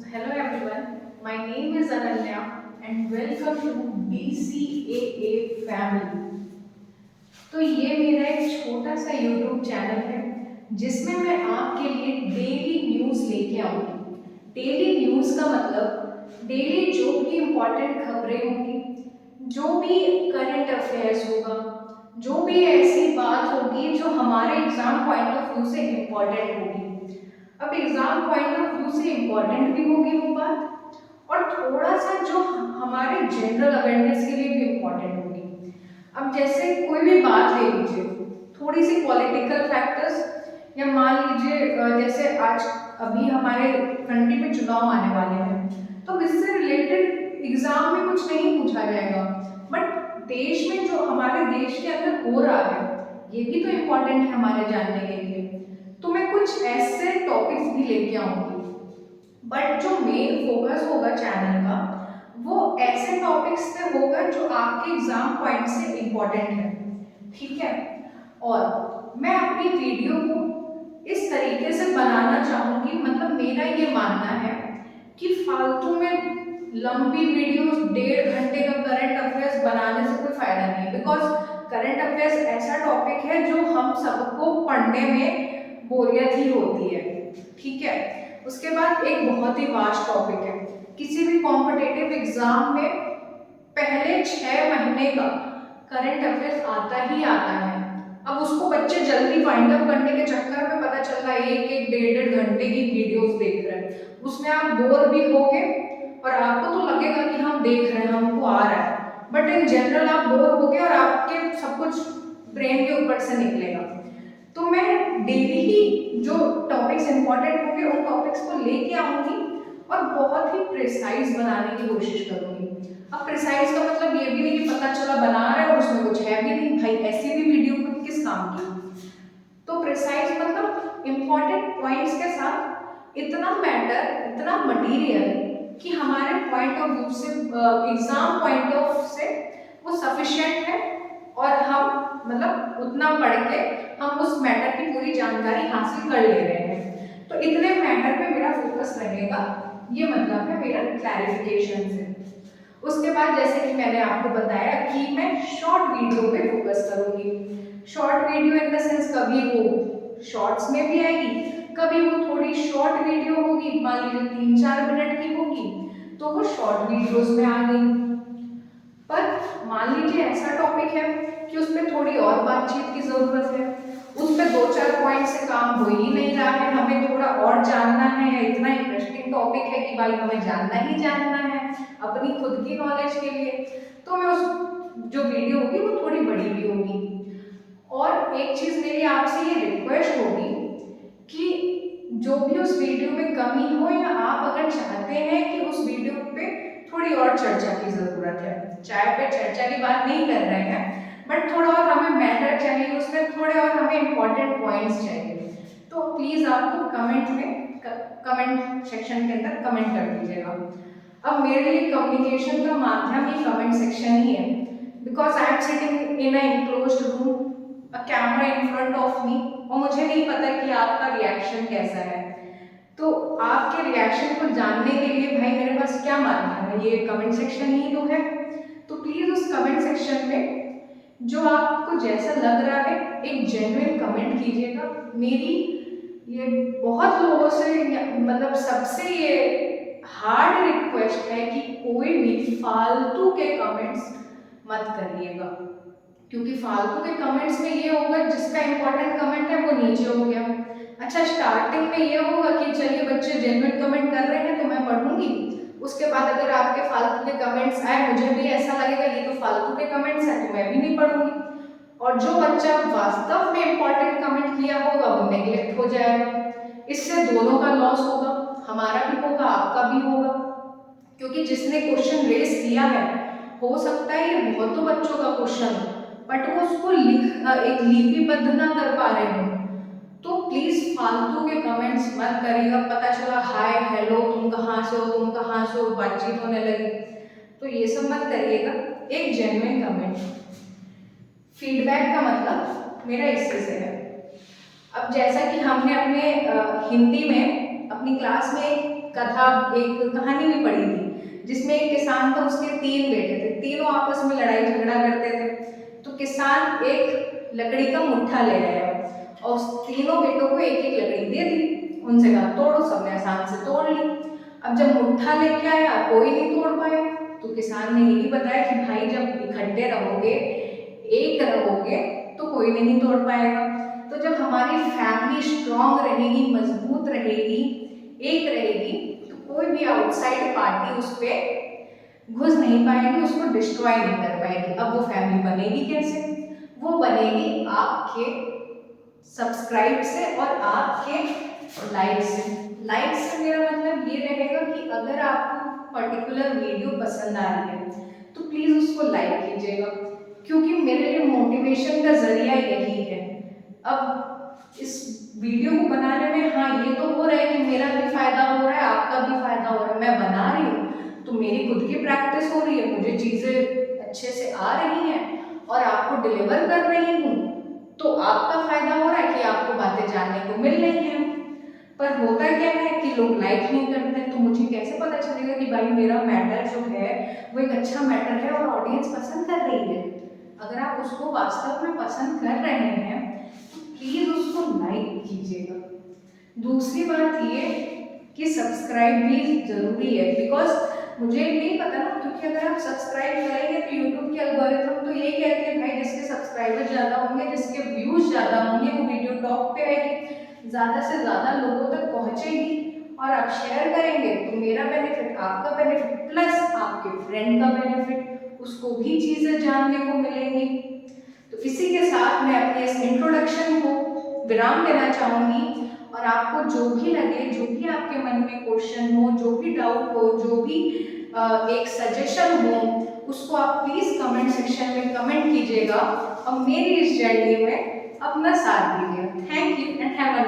So hello everyone, my name is Ananya and welcome to DCAA family। तो ये मेरा एक छोटा सा YouTube चैनल है जिसमें मैं आपके लिए डेली न्यूज़ लेके आऊँगी। डेली न्यूज़ का मतलब डेली जो भी इम्पोर्टेंट खबरें होंगी, जो भी करंट अफेयर्स होगा, जो भी ऐसी बात होगी जो हमारे एग्जाम पॉइंट ऑफ व्यू से इम्पोर्टेंट होगी। अब एग्जाम पॉइंट ऑफ व्यू से इम्पोर्टेंट भी होगी वो बात, और थोड़ा सा जो हमारे जनरल अवेयरनेस के लिए भी इम्पोर्टेंट होगी। अब जैसे कोई भी बात ले लीजिए, थोड़ी सी पॉलिटिकल फैक्टर्स, या मान लीजिए जैसे आज अभी हमारे कंट्री में चुनाव आने वाले हैं, तो इससे रिलेटेड एग्जाम में कुछ नहीं पूछा जाएगा, बट देश में जो हमारे देश के अंदर हो रहा है ये भी तो इम्पोर्टेंट है हमारे जानने के लिए। तो मैं कुछ ऐसे टॉपिक्स भी लेके आऊंगी, बट जो मेन फोकस होगा चैनल का वो ऐसे टॉपिक्स पे होगा जो आपके एग्जाम पॉइंट से इम्पोर्टेंट है, ठीक है। और मैं अपनी वीडियो को इस तरीके से बनाना चाहूंगी, मतलब मेरा ये मानना है कि फालतू में लंबी वीडियोस 1.5 घंटे का करंट अफेयर्स बनाने से कोई फायदा नहीं है, बिकॉज करंट अफेयर्स ऐसा टॉपिक है जो हम सबको पढ़ने में बोरियत ही होती है, ठीक है। उसके बाद एक बहुत ही वास्ट टॉपिक है, किसी भी कॉम्पिटिटिव एग्जाम में पहले 6 महीने का करंट अफेयर्स आता ही आता है। अब उसको बच्चे जल्दी फाइंड आउट करने के चक्कर में पता चल रहा है एक एक 1.5 घंटे की वीडियोस देख रहे हैं, उसमें आप बोर भी होगे और आपको तो लगेगा कि हम देख रहे हैं, हमको आ रहा है, बट इन जनरल आप बोर होगे और आपके सब कुछ ब्रेन के ऊपर से निकलेगा। तो मैं डेली ही जो टॉपिक्स इंपॉर्टेंट होंगे उन टॉपिक्स को लेके आऊंगी और बहुत ही प्रिसाइज बनाने की कोशिश करूंगी। अब प्रिसाइज का मतलब ये भी नहीं कि पता चला बना रहा है और उसमें कुछ है भी नहीं, भाई ऐसी भी वीडियो किस काम की। तो प्रिसाइज मतलब इंपॉर्टेंट पॉइंट्स के साथ इतना मैटर, इतना मटेरियल कि हमारे पॉइंट ऑफ व्यू से, एग्जाम पॉइंट ऑफ से वो सफिशिएंट है, और हम मतलब उतना पढ़ के हम उस मैटर की पूरी जानकारी हासिल कर ले रहे हैं। तो इतने मैटर पे मेरा फोकस रहेगा, ये मतलब है मेरा क्लैरिफिकेशन से। उसके बाद जैसे कि मैंने आपको बताया कि मैं शॉर्ट वीडियो पे फोकस करूंगी। Short video in the sense कभी वो शॉर्ट्स में भी आएगी, कभी वो थोड़ी शॉर्ट वीडियो होगी, मान लीजिए 3-4 मिनट की होगी तो वो शॉर्ट वीडियोस में आ गई। पर मान लीजिए ऐसा टॉपिक है कि उसमें थोड़ी और बातचीत की जरूरत है, उसमें 2-4 पॉइंट से काम हो ही नहीं रहा है, हमें थोड़ा और जानना है, या इतना इंटरेस्टिंग टॉपिक है कि भाई हमें जानना ही जानना है अपनी खुद की नॉलेज के लिए, तो मैं उस जो वीडियो होगी वो थोड़ी बड़ी भी होगी। और एक चीज मेरी आपसे ये रिक्वेस्ट होगी कि जो भी उस वीडियो में कमी हो, या आप अगर चाहते हैं कि उस वीडियो पे थोड़ी और चर्चा की जरूरत है, चाहे पे चर्चा की बात नहीं कर रहे हैं, बट थोड़ा और हमें मैटर चाहिए, उसमें थोड़े और हमें इंपॉर्टेंट पॉइंट्स चाहिए, तो प्लीज आपको कमेंट में, कमेंट सेक्शन के अंदर कमेंट कर दीजिएगा। अब मेरे लिए कम्युनिकेशन का माध्यम ही कमेंट सेक्शन ही है, because I am sitting in a enclosed room, a camera in front of me, और मुझे नहीं पता कि आपका रिएक्शन कैसा है। तो आपके रिएक्शन को जानने के लिए भाई मेरे पास क्या माध्यम है, ये कमेंट सेक्शन ही तो है। तो प्लीज उस कमेंट सेक्शन में जो आपको जैसा लग रहा है एक जेन्युइन कमेंट कीजिएगा। मेरी ये बहुत लोगों से, मतलब सबसे ये हार्ड रिक्वेस्ट है कि कोई भी फालतू के कमेंट्स मत करिएगा, क्योंकि फालतू के कमेंट्स में ये होगा जिसका इंपॉर्टेंट कमेंट है वो नीचे हो गया। अच्छा, स्टार्टिंग में ये होगा कि चलिए बच्चे जेन्युइन कमेंट कर रहे हैं तो मैं पढ़ूंगी, उसके बाद अगर आपके फालतू के कमेंट्स आए, मुझे भी ऐसा लगेगा ये तो फालतू के कमेंट्स हैं तो मैं भी नहीं पढ़ूंगी, और जो बच्चा वास्तव में इंपॉर्टेंट कमेंट किया होगा वो नेग्लेक्ट हो जाएगा। इससे दोनों का लॉस होगा, हमारा भी होगा, आपका भी होगा, क्योंकि जिसने क्वेश्चन रेस किया है हो सकता है ये बहुतों बच्चों का क्वेश्चन हो, बट वो उसको एक लिपिबद्ध ना कर पा रहे हो। तो प्लीज फालतू के कमेंट्स मत करिएगा, पता चला हाय हेलो तुम कहाँ से हो, तुम कहाँ से हो, बातचीत होने लगी, तो ये सब मत करिएगा। एक जेन्युइन कमेंट, फीडबैक का मतलब मेरा इससे से है। अब जैसा कि हमने अपने हिंदी में अपनी क्लास में कथा, एक कहानी भी पढ़ी थी जिसमें एक किसान था, उसके 3 बेटे थे, तीनों आपस में लड़ाई झगड़ा करते थे। तो किसान एक लकड़ी का मुट्ठा ले आया और उस तीनों बेटों को एक एक लकड़ी दे दी, उनसे कहा तोड़ो, सबने आसान से तोड़ ली। अब जब मुट्ठा लेके आया कोई नहीं तोड़ पाया, तो किसान ने यही बताया कि भाई जब इकट्ठे रहोगे, एक रहोगे तो कोई नहीं तोड़ पाएगा। तो जब हमारी फैमिली स्ट्रांग रहेगी, मजबूत रहेगी, एक रहेगी, तो कोई भी आउटसाइड पार्टी उस पर घुस नहीं पाएगी, उसको डिस्ट्रॉय नहीं कर पाएगी। अब वो फैमिली बनेगी कैसे? वो बनेगी आपके सब्सक्राइब से और आपके लाइक से। लाइक से मेरा मतलब ये रहेगा कि अगर आपको पर्टिकुलर वीडियो पसंद आ रही है तो प्लीज़ उसको लाइक कीजिएगा, क्योंकि मेरे लिए मोटिवेशन का जरिया यही है। अब इस वीडियो को बनाने में हाँ ये तो हो रहा है कि मेरा भी फायदा हो रहा है, आपका भी फायदा हो रहा है, मैं बना रही हूँ तो मेरी खुद की प्रैक्टिस हो रही है, मुझे चीज़ें अच्छे से आ रही हैं और आपको डिलीवर कर रही हूँ, तो आपका फायदा हो रहा है कि आपको बातें जानने को मिल रही हैं। पर होता क्या है कि लोग लाइक नहीं करते, तो मुझे कैसे पता चलेगा कि भाई मेरा मैटर जो है वो एक अच्छा मैटर है और ऑडियंस पसंद कर रही है? अगर आप उसको वास्तव में पसंद कर रहे हैं तो प्लीज उसको लाइक कीजिएगा। दूसरी बात ये कि सब्सक्राइब भी जरूरी है, बिकॉज मुझे नहीं पता ना, क्योंकि अगर आप सब्सक्राइब करेंगे तो यूट्यूब के एल्गोरिथम तो यही कहते हैं भाई जिसके सब्सक्राइबर ज़्यादा होंगे, जिसके व्यूज ज़्यादा होंगे, वो वीडियो टॉप पे आएगी, ज़्यादा से ज़्यादा लोगों तक पहुँचेगी और आप शेयर करेंगे तो मेरा बेनिफिट, आपका बेनिफिट, प्लस आपके फ्रेंड का बेनिफिट, उसको भी चीज़ें जानने को मिलेंगी। तो इसी के साथ मैं अपने इस इंट्रोडक्शन को विराम देना चाहूँगी और आपको जो भी लगे, जो भी आपके मन में क्वेश्चन हो, जो भी डाउट हो, जो भी एक सजेशन हो, उसको आप प्लीज़ कमेंट सेक्शन में कमेंट कीजिएगा और मेरी इस जर्नी में अपना साथ दीजिएगा। Thank you and have a